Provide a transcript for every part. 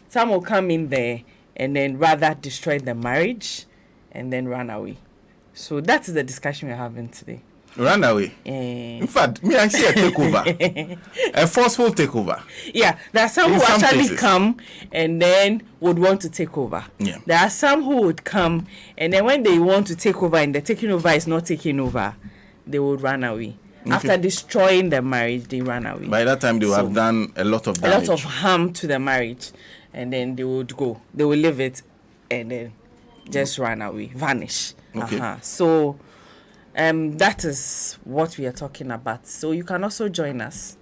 some will come in there and then rather destroy the marriage and then run away. So that's the discussion we're having today. Run away. In fact, me I see a takeover, a forceful takeover. Yeah, there are some who actually come and then would want to take over. Yeah. There are some who would come and then when they want to take over and the taking over is not taking over, they would run away. Okay. After destroying the marriage, they run away. By that time, they will have done a lot of damage. A lot of harm to the marriage, and then they would go. They will leave it and then just run away, vanish. Okay. So. That is what we are talking about. So you can also join us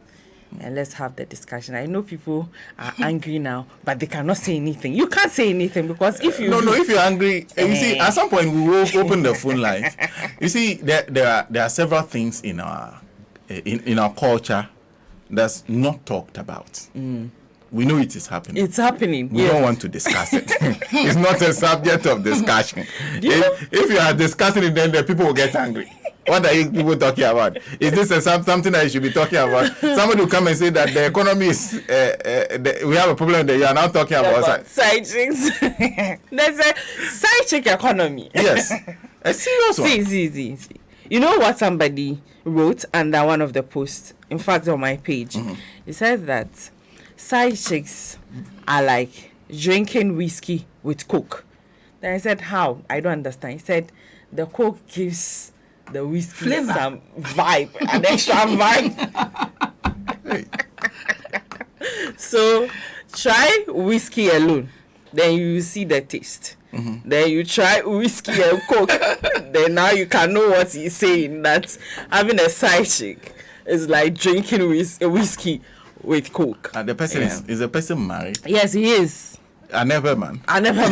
and let's have the discussion. I know people are angry now, but they cannot say anything. You can't say anything because if you if you're angry, you see, at some point we will open the phone lines. You see, there are several things in our culture that's not talked about. We know it is happening. It's happening. We don't want to discuss it. It's not a subject of discussion. If you are discussing it, then the people will get angry. What are you people talking about? Is this something that you should be talking about? Somebody will come and say that the economy is, we have a problem that you are now talking about. Side chicks. There's a side chick economy. Yes. A serious one. See. You know what somebody wrote under one of the posts? In fact, on my page. It says that side chicks are like drinking whiskey with Coke. Then I said, how? I don't understand. He said, the Coke gives the whiskey flavor, some vibe, an extra vibe. So try whiskey alone, then you see the taste. Then you try whiskey and Coke. Then now you can know what he's saying. That having a side chick is like drinking whiskey with Coke. And the person is the person married? Yes, he is. I never man. I knew the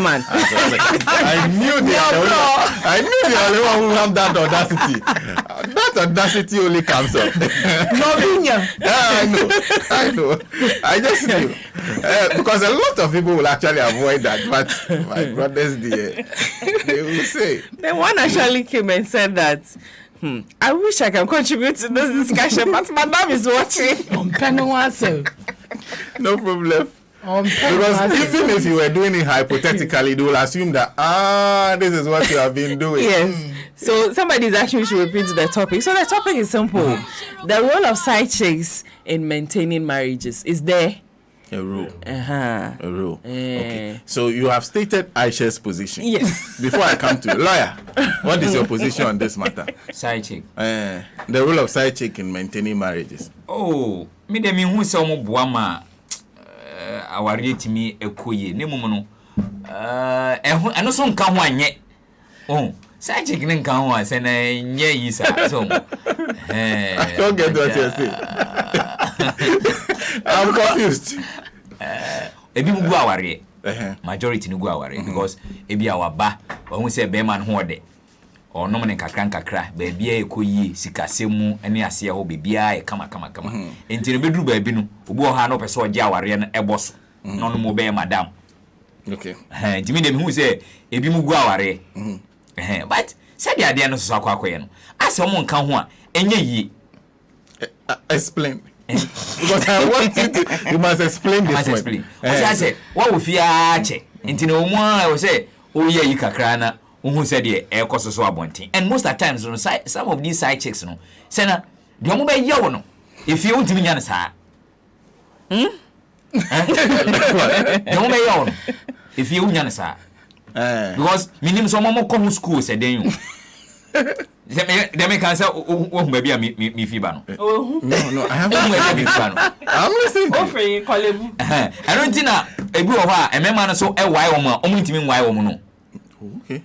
only one who have that audacity. That audacity only comes up. I know. I just knew. Because a lot of people will actually avoid that. But my brothers, they will say. The one actually came and said that, I wish I can contribute to this discussion, but Madam is watching. No problem. Because even if you were doing it hypothetically, they will assume that, this is what you have been doing. Yes. So somebody is actually should repeat the topic. So the topic is simple. The role of side chicks in maintaining marriages. Is there a rule? A rule. Okay. So you have stated Aisha's position. Yes. Before I come to lawyer, what is your position on this matter? Side chick. The role of side chick in maintaining marriages. Oh, me de me hu se omo boama aware timi ekoye ne mumu no eno so nka ho anye side chick ne nka ho ase na nye yi sa so I don't get what you're saying. I'm confused. Ebi mu gu aware majority ni gu aware because ebi awaba wa hu se be man ho de onom ne kakra baabia ekoyi sikasemu ene ase ho bebia e kama enti ne beduru baabi no obi o ha no pese oje aware no eboso no no mo be madam. Okay. Enti me dem hu se ebi mu gu aware but said the idea no so akwakoye no ase omo nka ho a enye yi. Explain. Because I want you must explain this one. I said what we fear che enti no mo I say o ye yi kakra na who said the air costs so abonting. And most of the times, some of these side chicks, no, Senna, the only way you know, if you want to be honest, the only way you know, if you want to answer, because minimum some more come to school said then you. They make answer, oh, maybe me fibano. No, I haven't. I'm listening. I don't think a blue or a man so a why woman, only to mean why woman. Okay.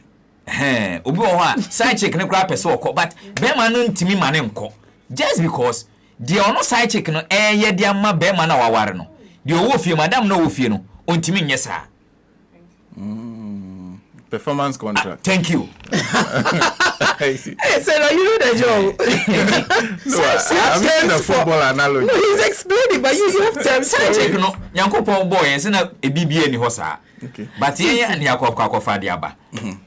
Obi o ha side chick ne kra pese okọ but be ma no ntimi ma ne nko just because the ono side chick no ye de ama be ma na waware no de owo fie madam no wo fie no ontimi nye sa performance contract. Thank you. I see. Hey, so now you know the job. No, I'm using a football analogy. No, he's explaining, but you have to side chick no yankopon boy en se na ebibie ni ho sa. Okay. But here and yakwa fa de aba.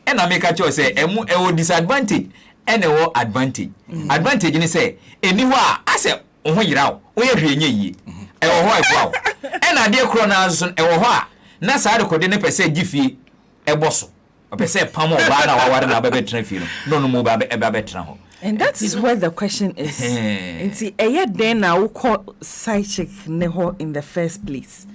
And I make a choice say e disadvantage and e advantage. Advantage ni say eniwa ase ohun yira o ye hwe nye yi. e wo ho wow e na de kro na so e wo ho a na sa de kode ne pese gifie e boso o pese pam o ba na waware na ba betra fie no no mo ba betra ho. And that is where the question is. Nti eye den na wo side chick ne ho in the first place.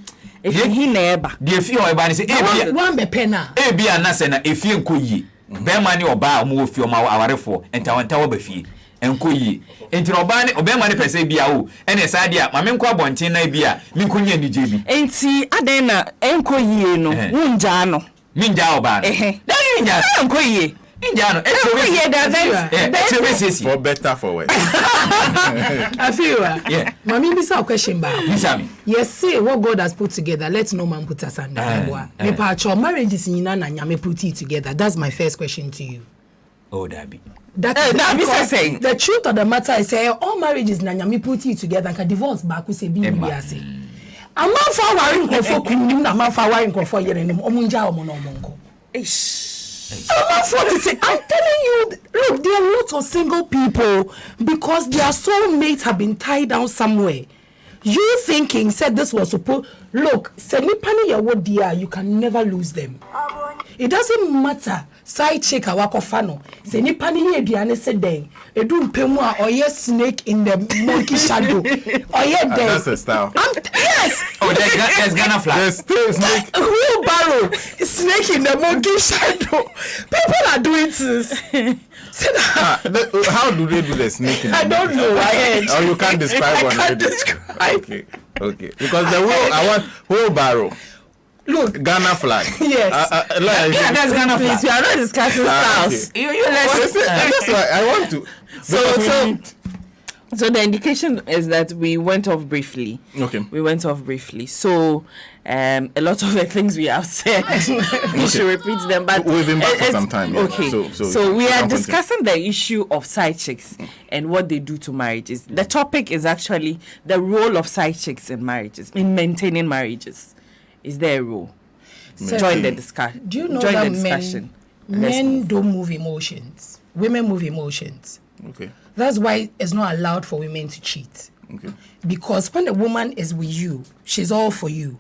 If he never the fie o ba ni say e one be pena e bia na se na e fie nkoyi be ma ni oba mo fie o ma awarefo enta wa ba fie enkoyi enti oba ni obe ma ni pese bia o ene sa dia ma me nko abonten na bia me nkonya ni jebi enti aden na enkoyi no wunja no minja oba no da minja enkoyi Indiano, for better for worse. I feel yeah. Mami, this is a question back. Yes, say what God has put together. Let's no man put us under. Me pacho marriage is in na nyame put it together. That's my first question to you. Oh, Dabi. The truth of the matter is say all marriages na nyame put it together and can divorce back we say be say. I'm not for worrying for kunim na man for worrying for yere no omunja omo no omonko. I'm telling you, look, there are lots of single people because their soulmates have been tied down somewhere. You thinking said this was supposed. Look, you can never lose them. It doesn't matter. Side chick awakofano. Senipani ediane said then. Edum pemwa or yes snake in the monkey shadow. Or yet that's a style. Yes. Oh, there's Ghana flag. There's still snake. Wheelbarrow. Snake in the monkey shadow. People are doing this. How do they do the snake in the I don't know. Oh, you can't describe one. I can't describe. Okay. Because the whole I want wheelbarrow. Look, Ghana flag. Yes. Yeah, that's Ghana flag. You are not discussing styles. Okay. You listen. That's why I want to. So the indication is that we went off briefly. Okay. We went off briefly. So a lot of the things we have said, we should repeat them. But we've been back for some time. Yeah. Okay. So we are discussing the issue of side chicks and what they do to marriages. The topic is actually the role of side chicks in marriages, in maintaining marriages. Is there a role? So join the discussion. Do you know that men don't move emotions? Women move emotions. Okay. That's why it's not allowed for women to cheat. Okay. Because when a woman is with you, she's all for you.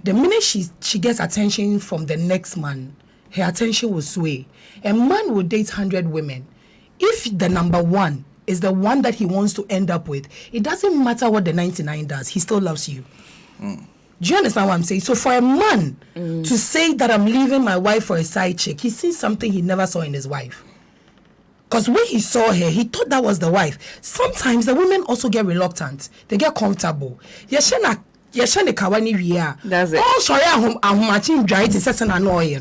The minute she gets attention from the next man, her attention will sway. A man will date 100 women. If the number one is the one that he wants to end up with, it doesn't matter what the 99 does. He still loves you. Do you understand what I'm saying? So for a man to say that I'm leaving my wife for a side chick, he sees something he never saw in his wife. Because when he saw her, he thought that was the wife. Sometimes the women also get reluctant. They get comfortable. That's it. Oh, sorry, I'm matching dry to set an annoy.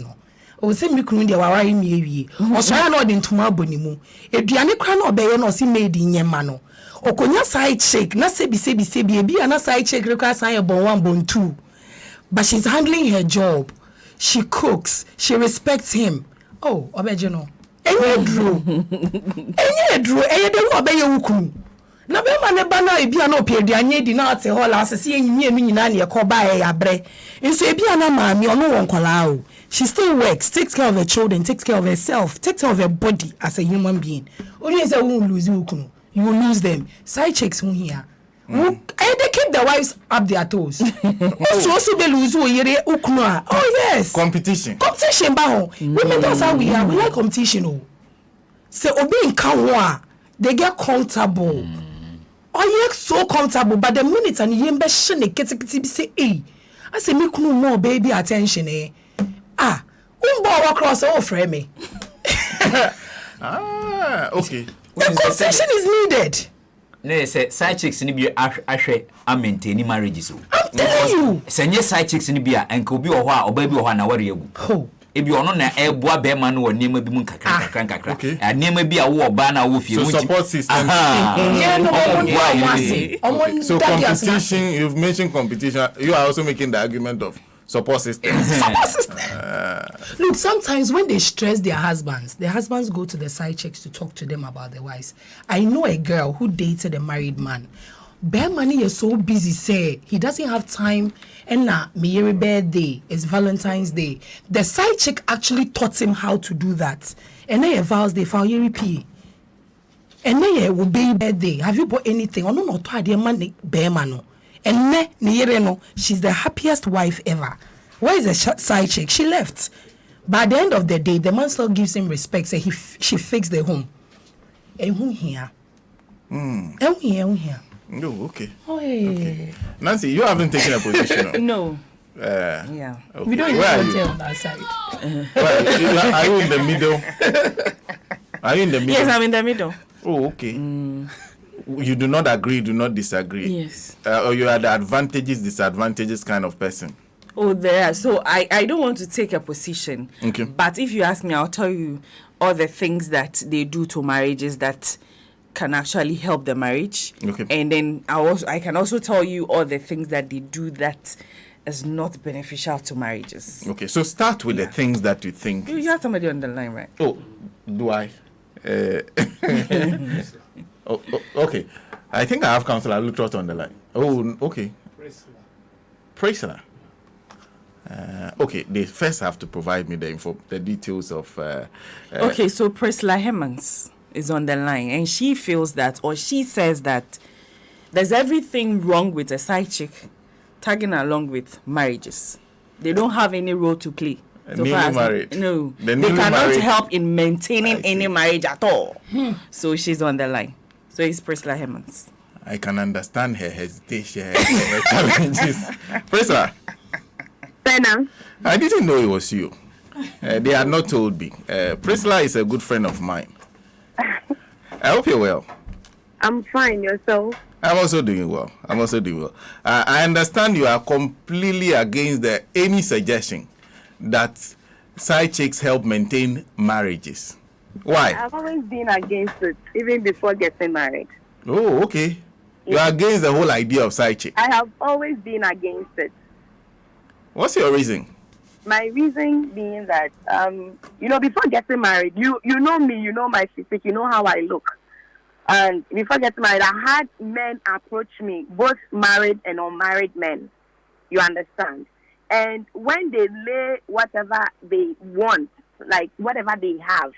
O se mi kunu dia wawari mi ewie. O so ya na odi ntoma aboni mu. Eduane kra na obeye na o si made nyema no. Okonya side chick na sebi ebi na side chick rekwa san bon 1 bon 2. But she's handling her job. She cooks, she respects him. Oh, obeje no. Enye dro eye de obeye wukunu. Na be ma ne ba na ebi na opie aduane di na ate hall asese enyi enu nyina na ye ko ba ya bre. Nso ebi na maami ono won kwala o. She still works, takes care of her children, takes care of herself, takes care of her body as a human being. Only say we will lose you will lose them. Side chicks who here. And they keep their wives up their toes. Also be lose yere ukunu. Oh yes. Competition ba ho. Women that's how we are. We like competition oh. Say obi nka ho they get comfortable. Oh yes, so comfortable, but the minute and yembe shine ketekiti be say eh. I say me kunu more baby attention eh. Umbo across all frame me. Okay. The concession is needed. No, say side chicks ni bi ahwe a maintain marriages. I'm telling you. Senye side chicks ni bi a enka obi wo ho a oba bi wo ho na ware egu. Oh. Ebi ono na eboa be ma no wo niam bi mu kakra. Okay. Niam bi a wo oba na wo fie mu. So support system. Yeah, no. So competition, you've mentioned competition. You are also making the argument of support system. Look, sometimes when they stress their husbands go to the side chicks to talk to them about their wives. I know a girl who dated a married man. Bear money is so busy, say he doesn't have time. And now, my birthday is Valentine's Day. The side chick actually taught him how to do that. And then vows they found you repeat. And then will be birthday. Have you bought anything? Oh no, to dear man bear mano. And ne she's the happiest wife ever. Where is the side chick? She left. By the end of the day, the man still gives him respect. Say she fixed the home. And who here? Here. No, okay. Oh, yeah. Okay. Nancy, you haven't taken a position. No. Yeah. Okay. We don't even Where want to on that side. are you in the middle? Are you in the middle? Yes, I'm in the middle. Oh, okay. You do not agree, do not disagree. Yes. Or you are the advantages, disadvantages kind of person. Oh, there. So I don't want to take a position. Okay. But if you ask me, I'll tell you all the things that they do to marriages that can actually help the marriage. Okay. And then I can also tell you all the things that they do that is not beneficial to marriages. Okay, so start with the things that you think. You have somebody on the line, right? Oh, do I? Okay. I think I have Councillor Lutrot on the line. Oh, okay. Priscilla. Okay, they first have to provide me the details of. Okay, so Priscilla Hemmans is on the line, and she feels that, or she says that, there's everything wrong with a side chick tagging along with marriages. They don't have any role to play. Newly married. No, The they newly cannot married. help in maintaining any marriage at all. So she's on the line. So it's Priscilla Hemmans. I can understand her hesitation, her challenges. Priscilla, Benna. I didn't know it was you. They had not told me. Priscilla is a good friend of mine. I hope you're well. I'm fine. Yourself? I'm also doing well. I understand you are completely against any suggestion that side chicks help maintain marriages. Why? I've always been against it, even before getting married. Oh, okay. You are against the whole idea of side chick. I have always been against it. What's your reason? My reason being that, before getting married, you know me, you know my physique, you know how I look. And before getting married, I had men approach me, both married and unmarried men. You understand? And when they lay whatever they want, like whatever they have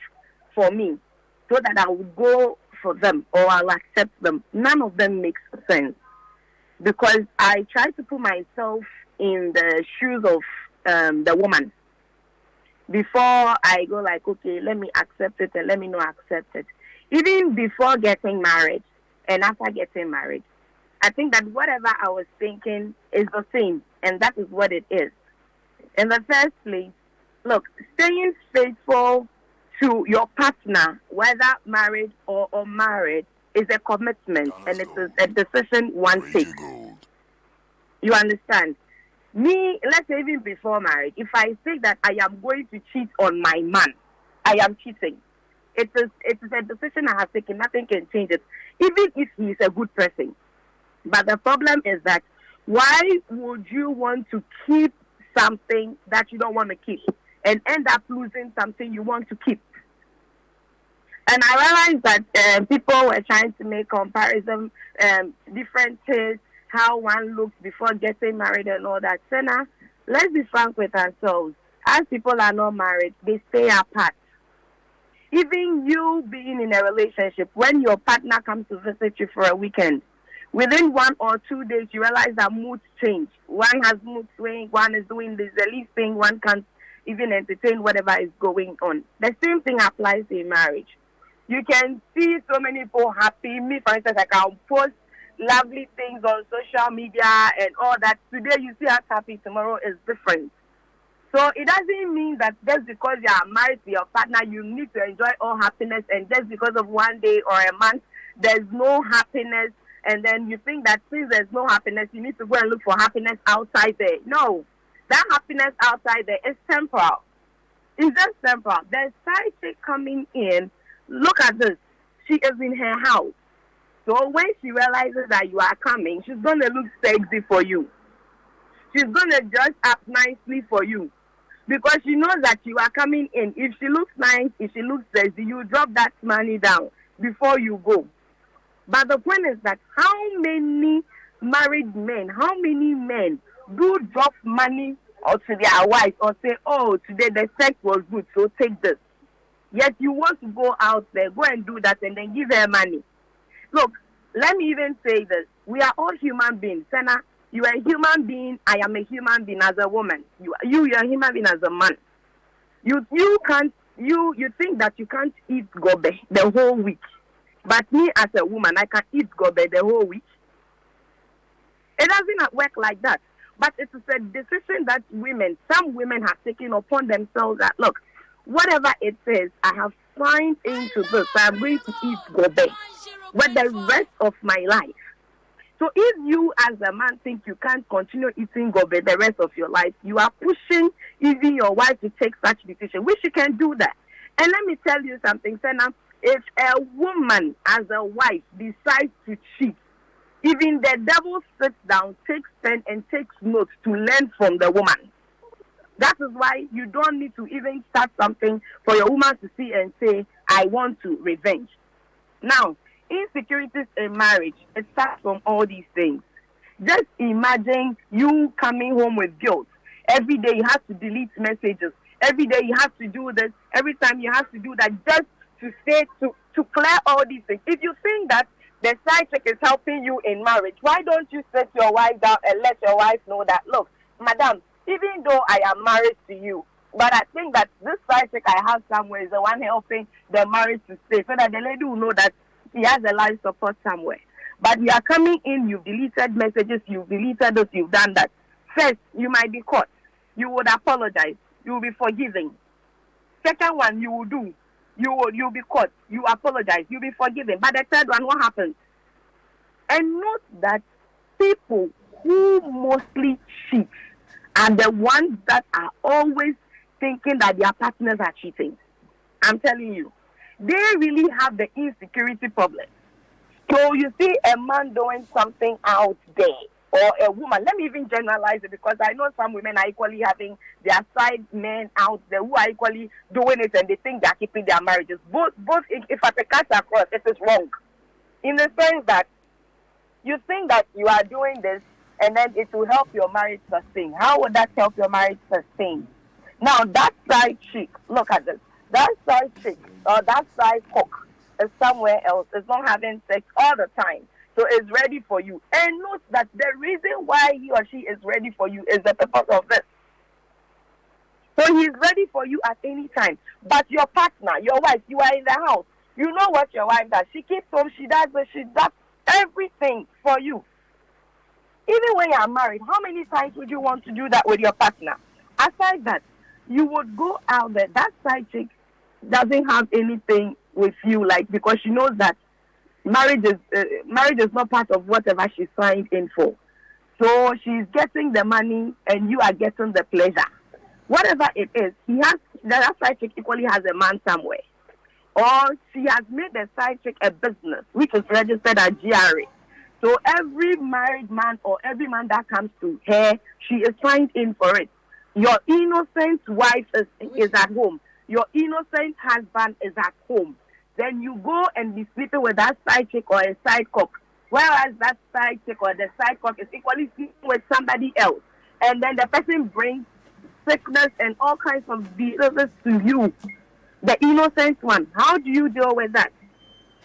for me, so that I would go for them or I'll accept them, none of them makes sense. Because I try to put myself in the shoes of the woman before I go like, okay, let me accept it and let me not accept it. Even before getting married and after getting married, I think that whatever I was thinking is the same, and that is what it is. In the first place, look, staying faithful to your partner, whether married or unmarried, is a commitment, and it is a decision one takes. You understand? Me, let's say even before marriage, if I say that I am going to cheat on my man, I am cheating. It is a decision I have taken. Nothing can change it, even if he is a good person. But the problem is that why would you want to keep something that you don't want to keep and end up losing something you want to keep? And I realized that people were trying to make comparison, differences, how one looks before getting married and all that. Senna, let's be frank with ourselves. As people are not married, they stay apart. Even you being in a relationship, when your partner comes to visit you for a weekend, within 1 or 2 days, you realize that moods change. One has mood swing, one is doing this, the least thing, one can't even entertain whatever is going on. The same thing applies in marriage. You can see so many people happy. Me, for instance, I can post lovely things on social media and all that. Today you see us happy, tomorrow is different. So it doesn't mean that just because you are married to your partner, you need to enjoy all happiness, and just because of 1 day or a month, there's no happiness, and then you think that since there's no happiness, you need to go and look for happiness outside there. No, that happiness outside there is temporal. It's just temporal. There's side chick coming in. Look at this. She is in her house. So when she realizes that you are coming, she's going to look sexy for you. She's going to dress up nicely for you. Because she knows that you are coming in. If she looks nice, if she looks sexy, you drop that money down before you go. But the point is that how many married men, how many men do drop money or to their wife or say, oh, today the sex was good, so take this. Yet you want to go out there, go and do that, and then give her money. Look, let me even say this. We are all human beings. Senna, You are a human being. I am a human being as a woman. You're a human being as a man. You can't. You think that you can't eat gobe the whole week, but me as a woman, I can eat gobe the whole week. It doesn't work like that. But it is a decision that some women have taken upon themselves that, look, whatever it is, I have signed into this. I'm going to eat gobe with the rest of my life. So if you as a man think you can't continue eating gobe the rest of your life, you are pushing even your wife to take such decision, which she can do that. And let me tell you something, Senna. If a woman as a wife decides to cheat, even the devil sits down, takes pen, and takes notes to learn from the woman. That is why you don't need to even start something for your woman to see and say, I want to revenge. Now, insecurities in marriage, it starts from all these things. Just imagine you coming home with guilt. Every day you have to delete messages. Every day you have to do this. Every time you have to do that just to say, to clear all these things. If you think that the side chick is helping you in marriage, why don't you sit your wife down and let your wife know that, look, madam, even though I am married to you, but I think that this side chick I have somewhere is the one helping the marriage to stay, so that the lady will know that she has a life support somewhere. But you are coming in, you've deleted messages, you've deleted this, you've done that. First, you might be caught. You would apologize. You will be forgiving. Second one, you will do. You'll be caught. You apologize. You'll be forgiven. But the third one, what happens? And note that people who mostly cheat are the ones that are always thinking that their partners are cheating. I'm telling you, they really have the insecurity problem. So you see a man doing something out there, or a woman, let me even generalize it, because I know some women are equally having their side men out there who are equally doing it, and they think they're keeping their marriages. Both if I cut across, it is wrong. In the sense that you think that you are doing this and then it will help your marriage sustain. How would that help your marriage sustain? Now, that side chick, look at this. That side chick or that side cook is somewhere else. It's not having sex all the time. So it's ready for you. And note that the reason why he or she is ready for you is the purpose of this. So he's ready for you at any time. But your partner, your wife, you are in the house. You know what your wife does. She keeps home, she does everything for you. Even when you are married, how many times would you want to do that with your partner? Aside that, you would go out there. That side chick doesn't have anything with you, like, because she knows that marriage is not part of whatever she signed in for. So she's getting the money and you are getting the pleasure. Whatever it is, that side chick equally has a man somewhere. Or she has made the side chick a business, which is registered at GRA. So every married man or every man that comes to her, she is signed in for it. Your innocent wife is at home. Your innocent husband is at home. Then you go and be sleeping with that side chick or a side cock. Whereas that side chick or the side cock is equally sleeping with somebody else. And then the person brings sickness and all kinds of diseases to you. The innocent one. How do you deal with that?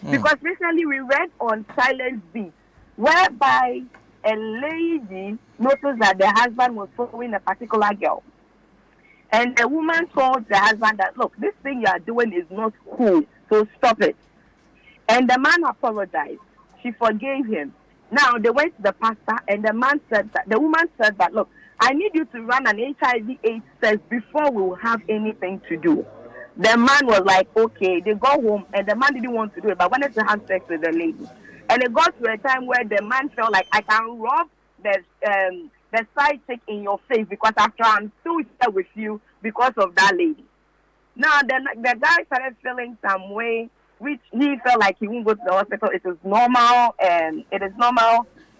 Because recently we read on Silent B, whereby a lady noticed that the husband was following a particular girl. And the woman told the husband that, look, this thing you are doing is not cool, so stop it. And the man apologized. She forgave him. Now they went to the pastor, and the woman said that, look, I need you to run an HIV/AIDS test before we will have anything to do. The man was like, okay. They go home, and the man didn't want to do it, but wanted to have sex with the lady. And it got to a time where the man felt like, I can rub the side chick in your face because after I'm still here with you because of that lady. Now, the guy started feeling some way, which he felt like he won't go to the hospital. It is normal,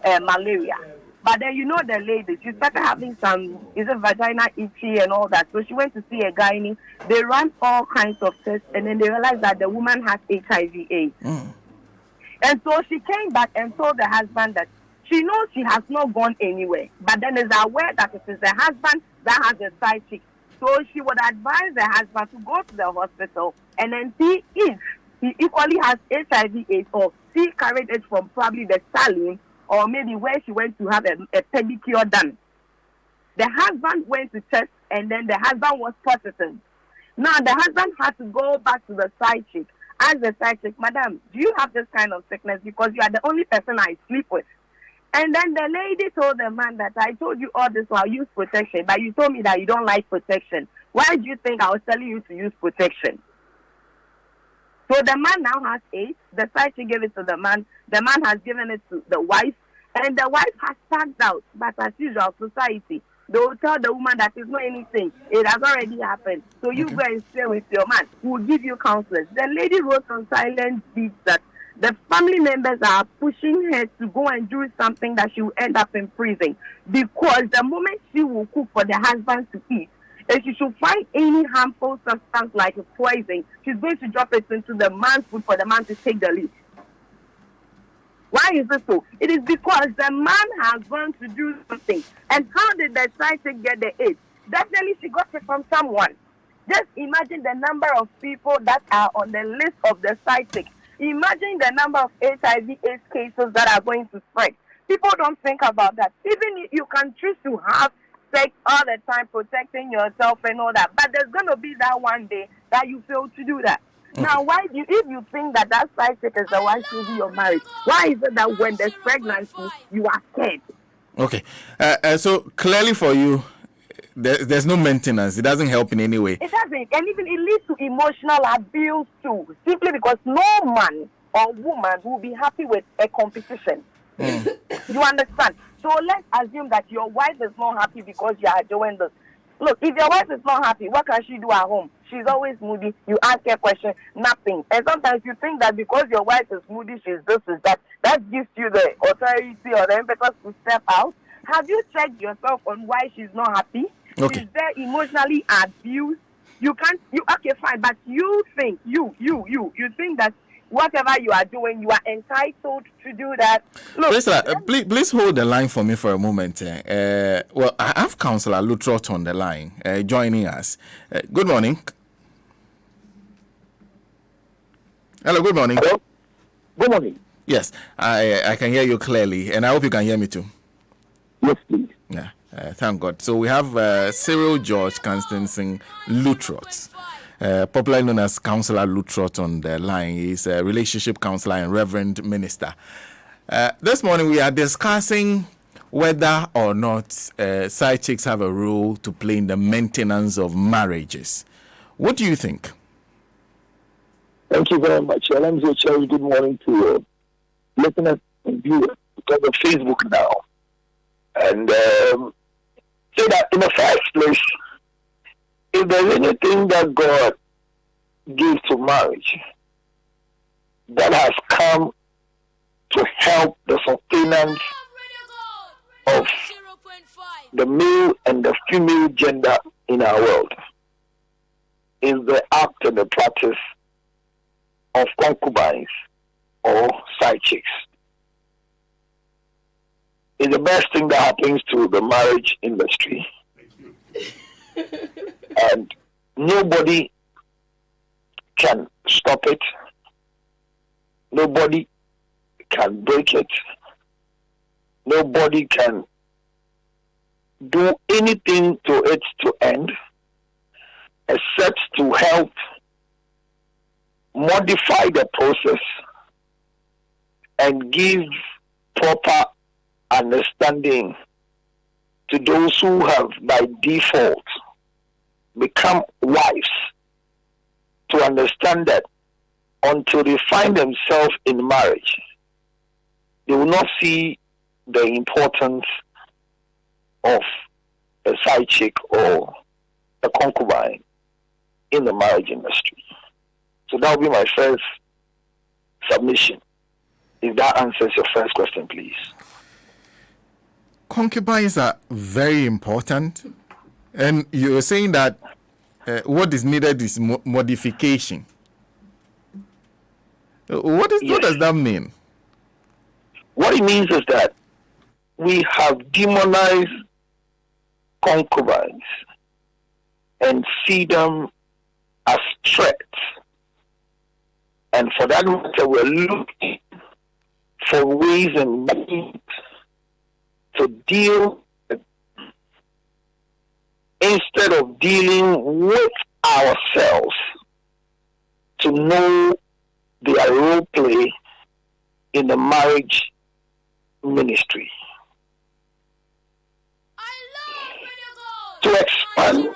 malaria. But then, you know, the lady, she started having some, vagina itchy and all that. So she went to see a gynae. They ran all kinds of tests, and then they realized that the woman has HIV/AIDS. And so she came back and told the husband that she knows she has not gone anywhere, but then is aware that it is the husband that has a side chick. So she would advise the husband to go to the hospital and then see if he equally has HIV/AIDS or he carried it from probably the stallion, or maybe where she went to have a pedicure done. The husband went to test, and then the husband was positive. Now the husband had to go back to the side chick, ask the side chick, Madam, do you have this kind of sickness? Because you are the only person I sleep with. And then the lady told the man that I told you all this while use protection, but you told me that you don't like protection. Why do you think I was telling you to use protection? So the man now has AIDS. The side chick gave it to the man. The man has given it to the wife, and the wife has packed out. But as usual, society, they will tell the woman that it's not anything. It has already happened. So you go and stay with your man. We will give you counselors. The lady wrote on silent beats that the family members are pushing her to go and do something that she will end up in prison, because the moment she will cook for the husband to eat, if she should find any harmful substance like a poison, she's going to drop it into the man's food for the man to take the lead. Why is it so? It is because the man has gone to do something. And how did the side chick get the AIDS? Definitely she got it from someone. Just imagine the number of people that are on the list of the side chick. Imagine the number of HIV/AIDS cases that are going to spread. People don't think about that. Even you can choose to have sex all the time, protecting yourself and all that, but there's going to be that one day that you fail to do that. Now, why do if you think that side chick is the one choosing your marriage, why is it that when there's pregnancy, you are scared? Okay. So clearly for you, there's no maintenance. It doesn't help in any way. It doesn't. And even it leads to emotional abuse too. Simply because no man or woman will be happy with a competition. You understand? So let's assume that your wife is not happy because you are doing this. Look, if your wife is not happy, what can she do at home? She's always moody. You ask her a question, nothing. And sometimes you think that because your wife is moody, she's this, is that. That gives you the authority or the impetus to step out. Have you checked yourself on why she's not happy? Okay. Is there emotionally abused? Okay, fine, but you think you think that whatever you are doing, you are entitled to do that. Look, please hold the line for me for a moment. Well, I have Councillor Lutrot on the line joining us. Good morning. Hello, good morning. Hello. Good morning. Yes, I can hear you clearly, and I hope you can hear me too. Yes, please. Yeah, thank God. So we have Cyril George Constantine Lutrot, popularly known as Councillor Lutrot on the line. He's a relationship counselor and reverend minister. This morning we are discussing whether or not side chicks have a role to play in the maintenance of marriages. What do you think? Thank you very much. Let me say, good morning to listeners and viewers because of Facebook now. And say that in the first place, if there's anything that God gives to marriage that has come to help the sustenance of the male and the female gender in our world, is the act and the practice of concubines or side chicks. It's the best thing that happens to the marriage industry. And nobody can stop it. Nobody can break it. Nobody can do anything to it to end, except to help modify the process and give proper understanding to those who have by default become wives, to understand that until they find themselves in marriage, they will not see the importance of a side chick or a concubine in the marriage industry. So that will be my first submission. If that answers your first question, please. Concubines are very important, and you're saying that what is needed is modification. What does that mean? What it means is that we have demonized concubines and see them as threats. And for that matter, we're looking for ways and means to deal instead of dealing with ourselves to know their role play in the marriage ministry. To expand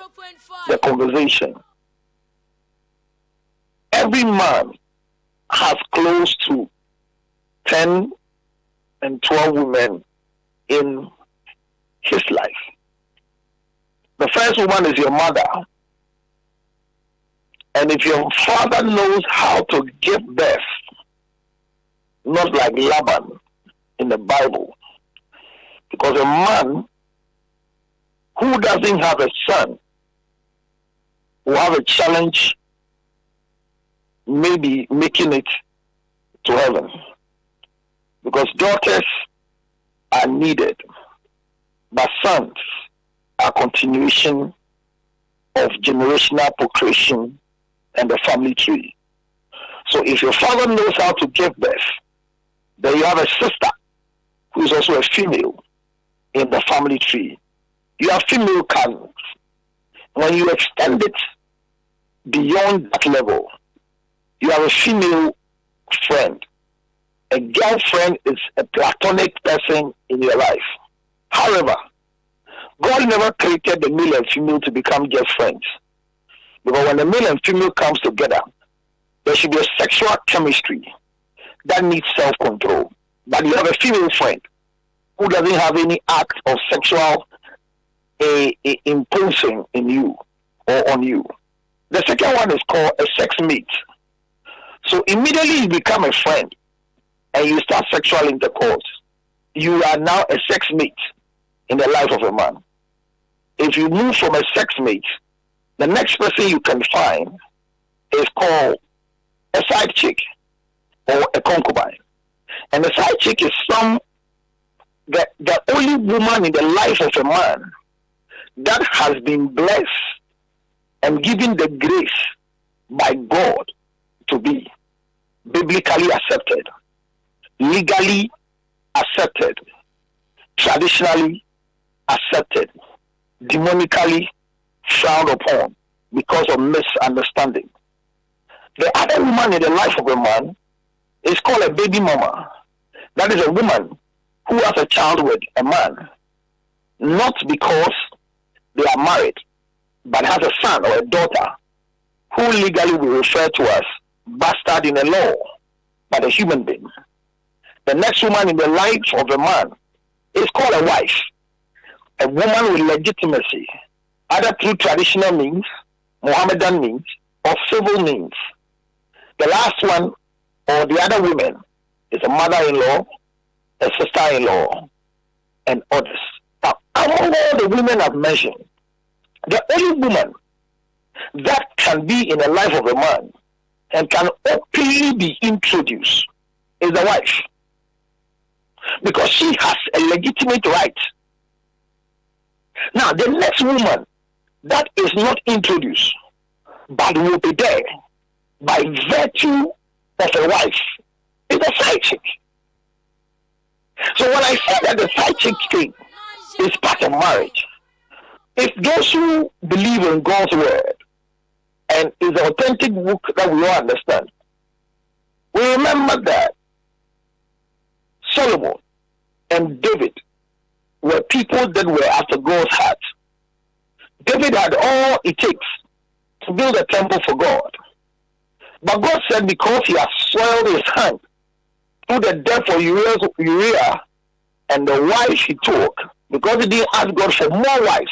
the conversation, every man has close to 10 and 12 women in his life. The first woman is your mother. And if your father knows how to give birth, not like Laban in the Bible, because a man who doesn't have a son will have a challenge maybe making it to heaven. Because daughters are needed, but sons are continuation of generational procreation and the family tree. So if your father knows how to give birth, then you have a sister who is also a female in the family tree. You have female cousins. When you extend it beyond that level, you have a female friend. A girlfriend is a platonic person in your life. However, God never created the male and female to become just friends. Because when the male and female comes together, there should be a sexual chemistry that needs self-control. But you have a female friend who doesn't have any act of sexual imposing in you or on you. The second one is called a sex mate. So immediately you become a friend and you start sexual intercourse, you are now a sex mate in the life of a man. If you move from a sex mate, the next person you can find is called a side chick or a concubine. And the side chick is the only woman in the life of a man that has been blessed and given the grace by God to be biblically accepted, legally accepted, traditionally accepted, demonically frowned upon because of misunderstanding. The other woman in the life of a man is called a baby mama. That is a woman who has a child with a man, not because they are married, but has a son or a daughter who legally we refer to as bastard in the law, but a human being. The next woman in the life of a man is called a wife, a woman with legitimacy, either through traditional means, Mohammedan means, or civil means. The last one, or the other women, is a mother-in-law, a sister-in-law, and others. Now, among all the women I've mentioned, the only woman that can be in the life of a man and can openly be introduced is the wife. Because she has a legitimate right. Now, the next woman that is not introduced, but will be there by virtue of a wife, is a side chick. So when I say that the side chick thing is part of marriage, if those who believe in God's word and is an authentic book that we all understand, we remember that Solomon and David were people that were after God's heart. David had all it takes to build a temple for God. But God said because he has soiled his hand through the death of Uriah and the wife he took, because he didn't ask God for more wives.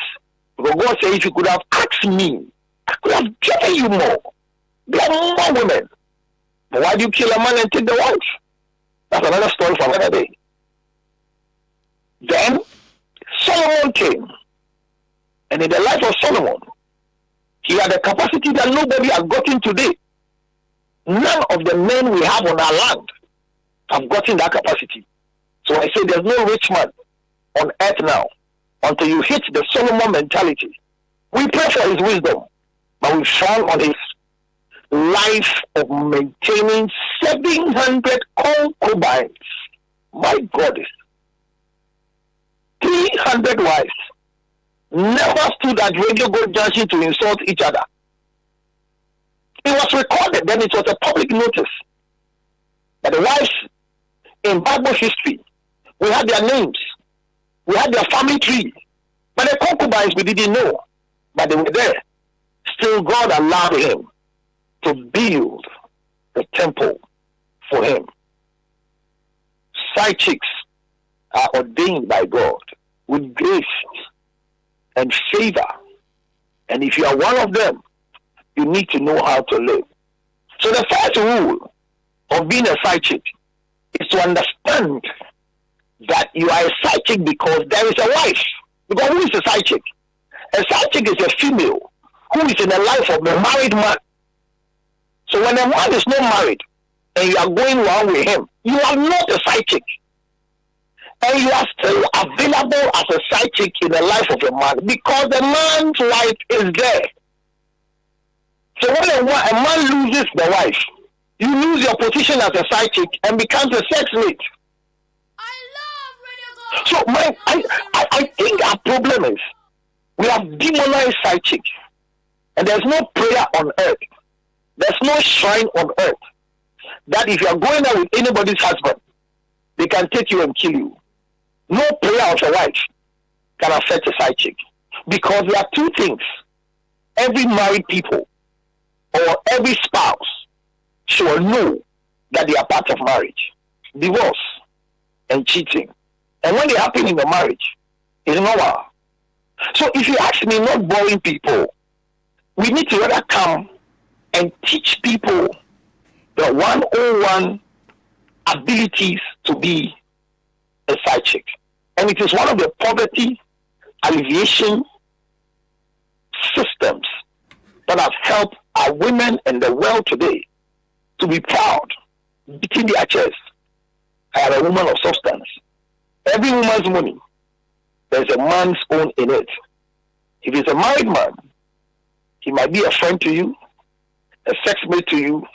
Because God said if you could have asked me, I could have given you more. There are more women. But why do you kill a man and take the wife? That's another story for another day. Then Solomon came. And in the life of Solomon, he had a capacity that nobody has gotten today. None of the men we have on our land have gotten that capacity. So I say there's no rich man on earth now until you hit the Solomon mentality. We pray for his wisdom, but we found on his life of maintaining 700 concubines My goddess. 300 wives never stood at Radio Gold Junction to insult each other. It was recorded, then it was a public notice. But the wives in Bible history, we had their names, we had their family tree. But the concubines we didn't know, but they were there. Still, God allowed him to build the temple for him. Side chicks are ordained by God with grace and favor. And if you are one of them, you need to know how to live. So the first rule of being a side chick is to understand that you are a side chick because there is a wife. Because who is a side chick? A side chick is a female who is in the life of a married man. So when a man is not married and you are going around with him, you are not a side chick. And you are still available as a side chick in the life of a man because the man's wife is there. So when a man loses the wife, you lose your position as a side chick and becomes a sex mate. So I think our problem is we have demonized side chick, and there's no prayer on earth, there's no shrine on earth that if you are going out with anybody's husband, they can take you and kill you. No prayer of a wife can affect a side chick, because there are two things every married people or every spouse should know that they are part of marriage: divorce and cheating. And when they happen in the marriage, it's normal. So if you ask me, not boring people, we need to rather come and teach people the 101 abilities to be a side chick. And it is one of the poverty alleviation systems that have helped our women and the world today to be proud, beating their chest. I am a woman of substance. Every woman's money, there's a man's own in it. If he's a married man, he might be a friend to you, a sex mate to you,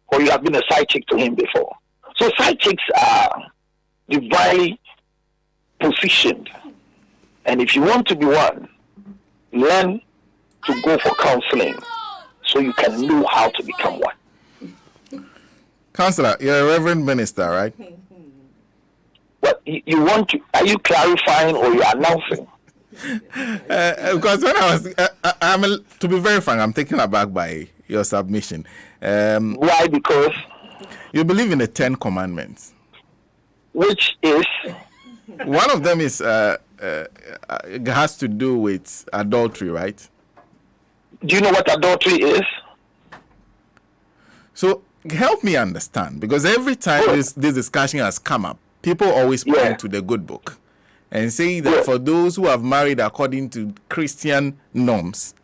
or you have been a side chick to him before. So side chicks are divinely positioned. And if you want to be one, learn to go for counseling so you can know how to become one. Counselor, you're a reverend minister, right? What you want to? Are you clarifying or you are announcing? Because when I was, to be very frank, I'm taken aback by your submission. Why? Because you believe in the 10 Commandments, which is one of them is has to do with adultery, right? Do you know what adultery is? So help me understand, because every time this discussion has come up, people always point to the good book and say that for those who have married according to Christian norms.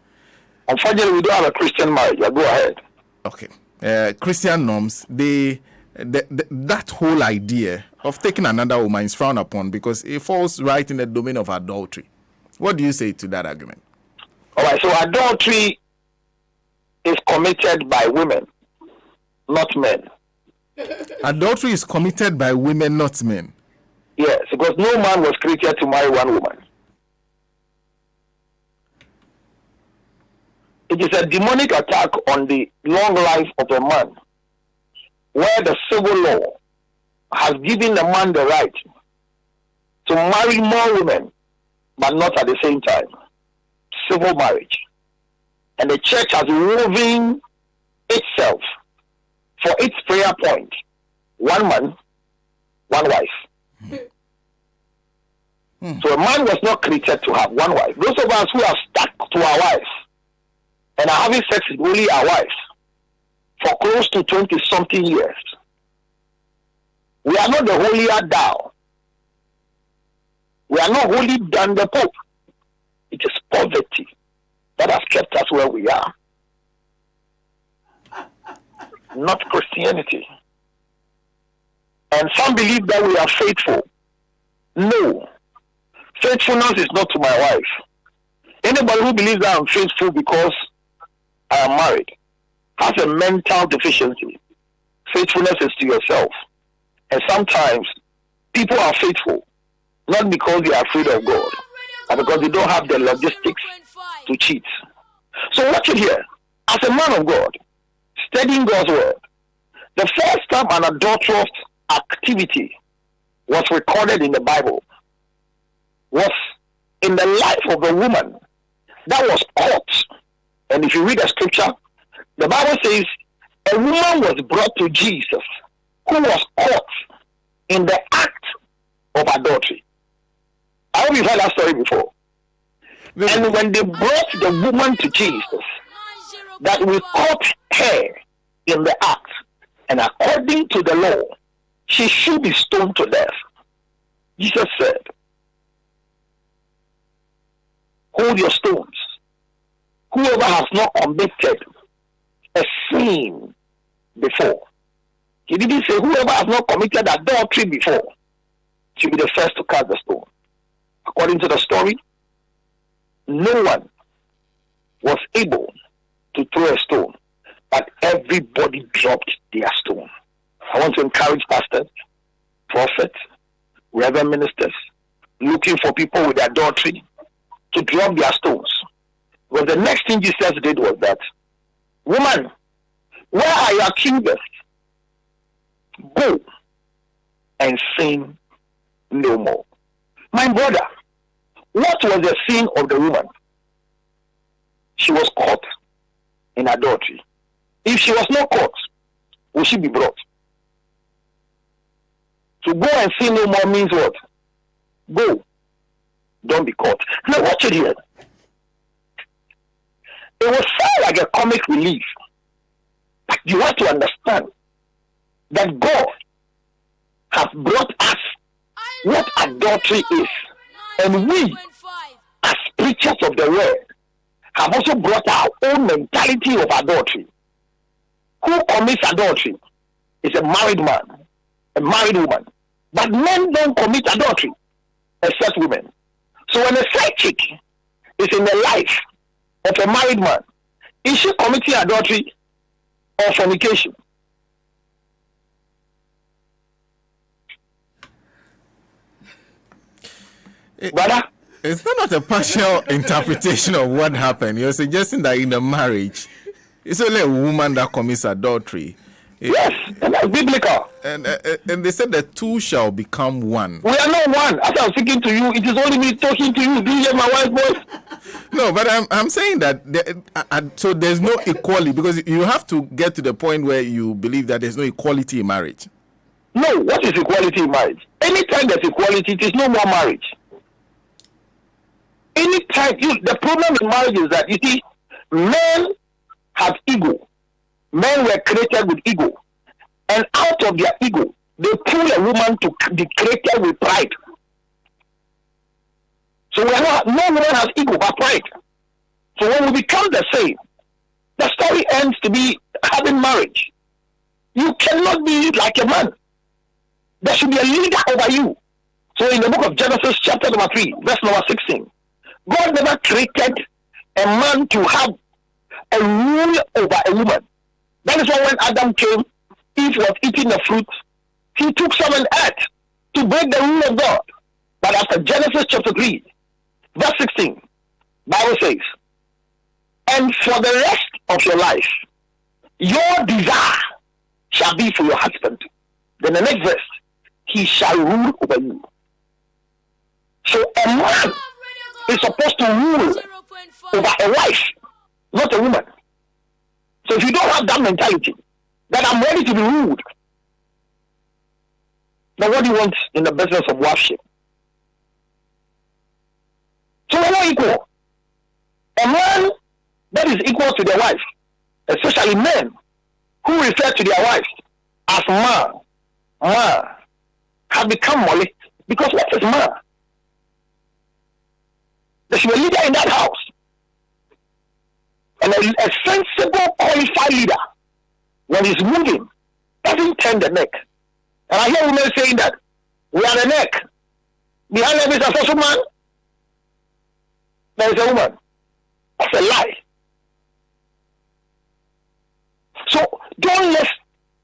Unfortunately, we don't have a Christian marriage. Go ahead. Okay. Christian norms, that whole idea of taking another woman is frowned upon because it falls right in the domain of adultery. What do you say to that argument? All right, so adultery is committed by women, not men. Adultery is committed by women, not men. Yes, because no man was created to marry one woman. It is a demonic attack on the long life of a man, where the civil law has given the man the right to marry more women, but not at the same time. Civil marriage. And the church has woven itself for its prayer point: one man, one wife. So a man was not created to have one wife. Those of us who are stuck to our wives and are having sex with only our wives for close to 20-something years, we are not the holier thou. We are not holier than the Pope. It is poverty that has kept us where we are, not Christianity. And some believe that we are faithful. No. Faithfulness is not to my wife. Anybody who believes that I'm faithful because I am married has a mental deficiency. Faithfulness is to yourself. And sometimes people are faithful, not because they are afraid of God, but because they don't have the logistics to cheat. So watch it here. As a man of God, studying God's word, the first time an adulterous activity was recorded in the Bible was in the life of a woman that was caught. And if you read the scripture, the Bible says a woman was brought to Jesus who was caught in the act of adultery. I hope you've heard that story before. And when they brought the woman to Jesus, that we caught her in the act, and according to the law, she should be stoned to death. Jesus said, hold your stones. Whoever has not committed a sin before. He didn't say whoever has not committed adultery before should be the first to cast the stone. According to the story, no one was able to throw a stone, but everybody dropped their stone. I want to encourage pastors, prophets, reverend ministers, looking for people with adultery to drop their stones. Well, the next thing Jesus did was that, woman, where are your accusers? Go and sin no more. My brother, what was the sin of the woman? She was caught in adultery. If she was not caught, would she be brought? To go and sin no more means what? Go. Don't be caught. Now watch it here. It will sound like a comic relief. But you have to understand that God has brought us what adultery is. And we, as preachers of the word, have also brought our own mentality of adultery. Who commits adultery is a married man, a married woman. But men don't commit adultery, except women. So when a side chick is in the life of a married man, is she committing adultery or fornication? Brother? Is that not a partial interpretation of what happened? You're suggesting that in a marriage, it's only a woman that commits adultery. Yes, and that's biblical. And they said the two shall become one. We are not one. As I'm speaking to you, it is only me talking to you. Do you hear my wife's voice? No, but I'm saying that so there's no equality, because you have to get to the point where you believe that there's no equality in marriage. No, what is equality in marriage? Anytime there's equality, it is no more marriage. Anytime, the problem in marriage is that, you see, men have ego. Men were created with ego. And out of their ego, they pull a woman to be created with pride. So no woman has ego but pride. So when we become the same, the story ends to be having marriage. You cannot be like a man. There should be a leader over you. So in the book of Genesis chapter number 3, verse number 16, God never created a man to have a rule over a woman. That is why when Adam came, Eve was eating the fruit, he took some and ate to break the rule of God. But after Genesis chapter 3, verse 16, Bible says, and for the rest of your life, your desire shall be for your husband. Then the next verse, he shall rule over you. So a man is supposed to rule over a wife, not a woman. So if you don't have that mentality, that I'm ready to be ruled, then what do you want in the business of worship? So we're not equal. A man that is equal to their wife, especially men who refer to their wives as ma, have become molly. Because what is ma? There should be a leader in that house. And a sensible, qualified leader, when he's moving, doesn't turn the neck. And I hear women saying that we are the neck. Behind them is a social man. There is a woman. That's a lie. So don't let's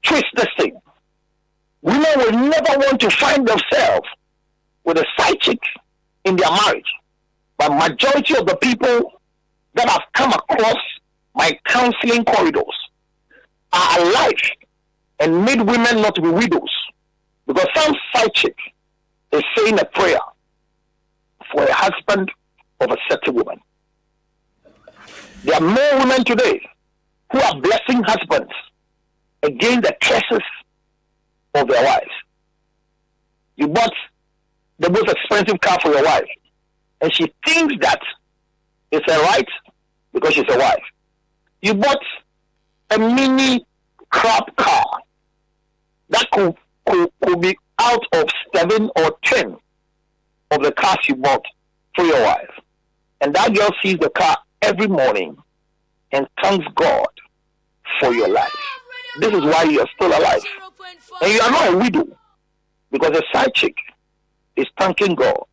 twist this thing. Women will never want to find themselves with a side chick in their marriage. But majority of the people that have come across my counseling corridors are alive and made women not to be widows. Because some side chick is saying a prayer for a husband of a certain woman. There are more women today who are blessing husbands against the curses of their wives. You bought the most expensive car for your wife, and she thinks that it's a right because she's a wife. You bought a mini crap car that could be out of 7 or 10 of the cars you bought for your wife. And that girl sees the car every morning and thanks God for your life. This is why you are still alive. And you are not a widow, because a side chick is thanking God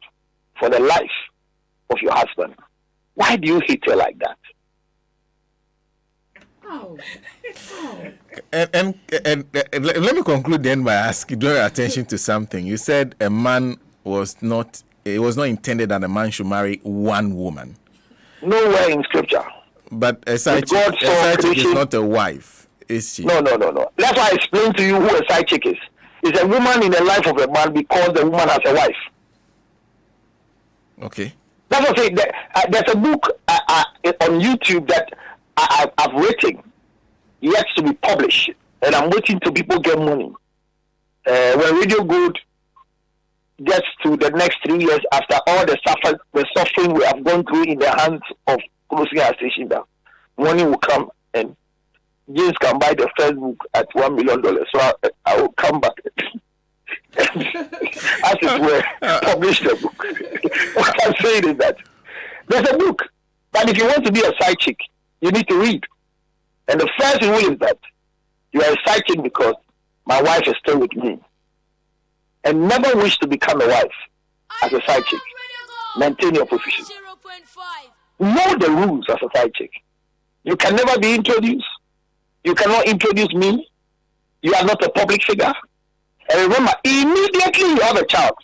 for the life of your husband. Why do you hate her like that? And let me conclude then by asking, draw your attention to something. You said it was not intended that a man should marry one woman. Nowhere in scripture. But a side chick is not a wife, is she? No. That's why I explained to you who a side chick is. It's a woman in the life of a man because the woman has a wife. Okay. That's what I'm saying. There's a book on YouTube that I've written, yet to be published, and I'm waiting till people get money. When Radio Good gets to the next 3 years after all the suffering we have gone through in the hands of closing our station, that money will come and James can buy the first book at $1 million. So I will come back as it were, publish the book. What I'm saying is that there's a book, but if you want to be a side chick, you need to read. And the first rule is that you are a side chick because my wife is still with me. And never wish to become a wife as a side chick. Maintain your position. Know the rules as a side chick. You can never be introduced. You cannot introduce me. You are not a public figure. And remember, immediately you have a child,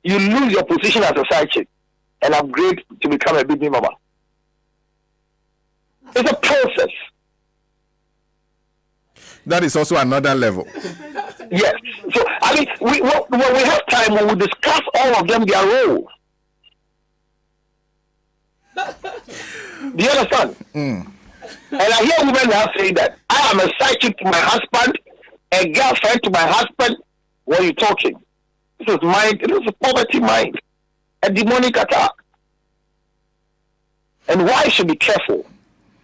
you lose your position as a side chick and upgrade to become a baby mama. It's a process. That is also another level. Yes. So, I mean, when we have time, we will discuss all of them, their role. Do you understand? And I hear women now saying that I am a side chick to my husband, a girlfriend to my husband. What are you talking? This is mind. It is a poverty mind, a demonic attack. And why should be careful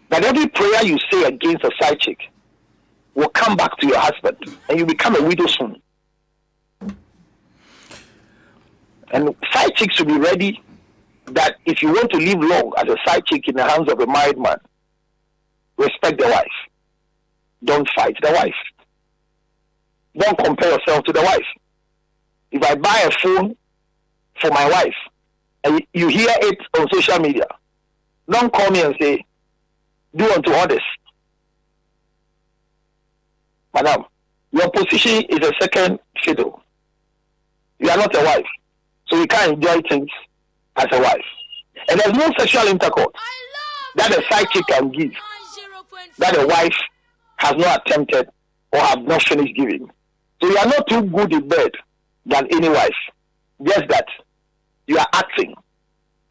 that every prayer you say against a side chick will come back to your husband, and you become a widow soon. And side chicks should be ready that if you want to live long as a side chick in the hands of a married man, respect the wife. Don't fight the wife. Don't compare yourself to the wife. If I buy a phone for my wife and you hear it on social media, don't call me and say, do unto others. Madam, your position is a second fiddle. You are not a wife, so you can't enjoy things as a wife. And there's no sexual intercourse that a side chick can give that a wife has not attempted or have not finished giving. So you are not too good in bed than any wife. Just that you are acting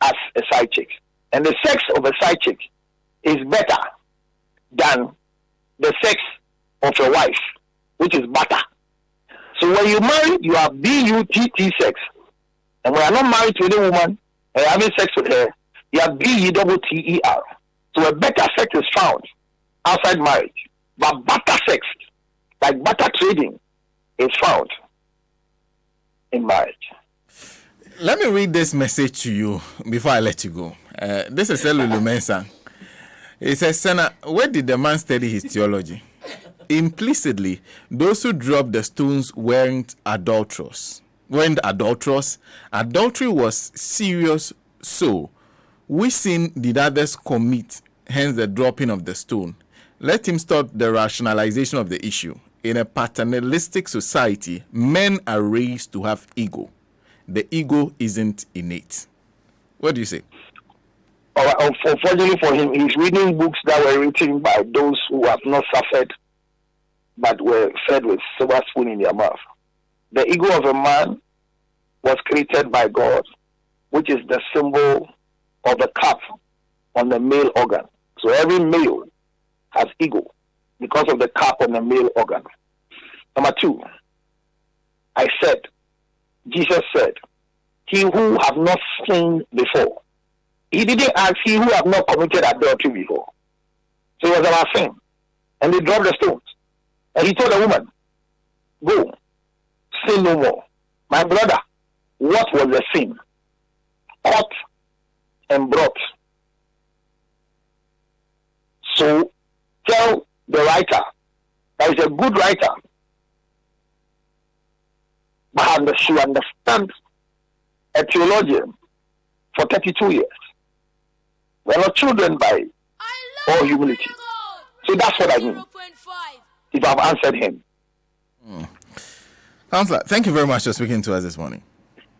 as a side chick. And the sex of a side chick is better than the sex of a wife, which is butter. So when you marry, you are B-U-T-T sex. And when you are not married to any woman and you're having sex with her, you are B-U-T-T-E-R. So a better sex is found outside marriage. But butter sex, like butter trading, is found in marriage. Let me read this message to you before I let you go. This is Elulu Mensah. It says, Senna, where did the man study his theology? Implicitly, those who dropped the stones weren't adulterous. Adultery was serious, so which sin did others commit, hence the dropping of the stone? Let him stop the rationalization of the issue. in a paternalistic society, men are raised to have ego. The ego isn't innate. What do you say? Unfortunately for him, he's reading books that were written by those who have not suffered but were fed with silver spoon in their mouth. The ego of a man was created by God, which is the symbol of the cap on the male organ. So every male has ego because of the cap on the male organ. Number two, Jesus said, he who have not sinned before. He didn't ask he who have not committed adultery before. So it was about sin. And they dropped the stones. And he told the woman, go, sin no more. My brother, what was the sin? Caught and brought. So tell the writer that is a good writer, but she understands a theologian for 32 years. We are not children by all humility. So that's what I mean. If I've answered him. Counselor, thank you very much for speaking to us this morning.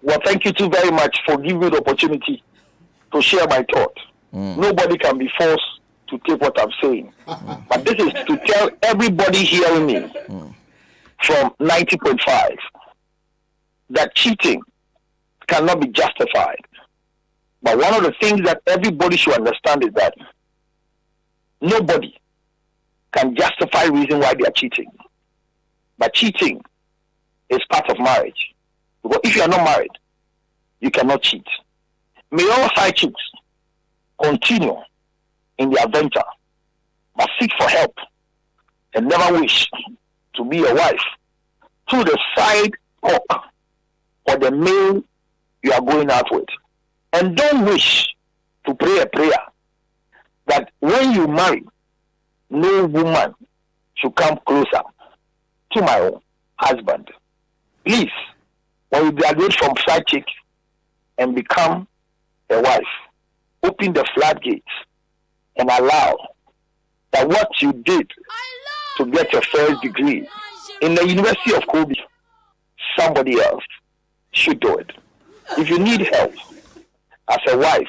Well, thank you too very much for giving me the opportunity to share my thought. Nobody can be forced to take what I'm saying. But this is to tell everybody hearing me from 90.5 that cheating cannot be justified. But one of the things that everybody should understand is that nobody can justify reason why they are cheating. But cheating is part of marriage. Because if you are not married, you cannot cheat. May all side-chics continue in their venture, but seek for help and never wish to be a wife through the side hook or the male you are going out with. And don't wish to pray a prayer that when you marry, no woman should come closer to my own husband. Please, when you graduate from side-chick and become a wife, open the floodgates and allow that what you did to get your first degree in the University of Kobe, somebody else should do it. If you need help as a wife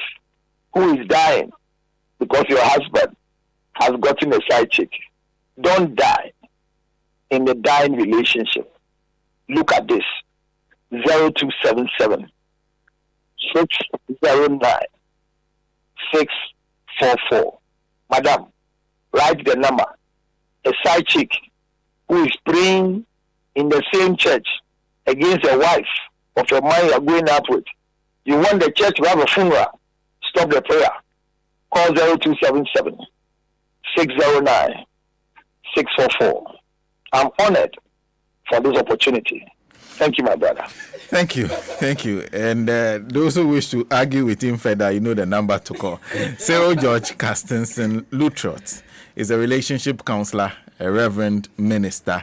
who is dying because your husband has gotten a side-chick, don't die in the dying relationship. Look at this. 0277 609 644. Madam, write the number. A side-chick who is praying in the same church against a wife of a man you are going out with. You want the church to have a funeral. Stop the prayer. Call 0277 609 644. I'm honored for this opportunity. Thank you, my brother. Thank you. And those who wish to argue with him further, you know the number to call. Cyril George Carstensen Lutrot is a relationship counselor, a reverend minister.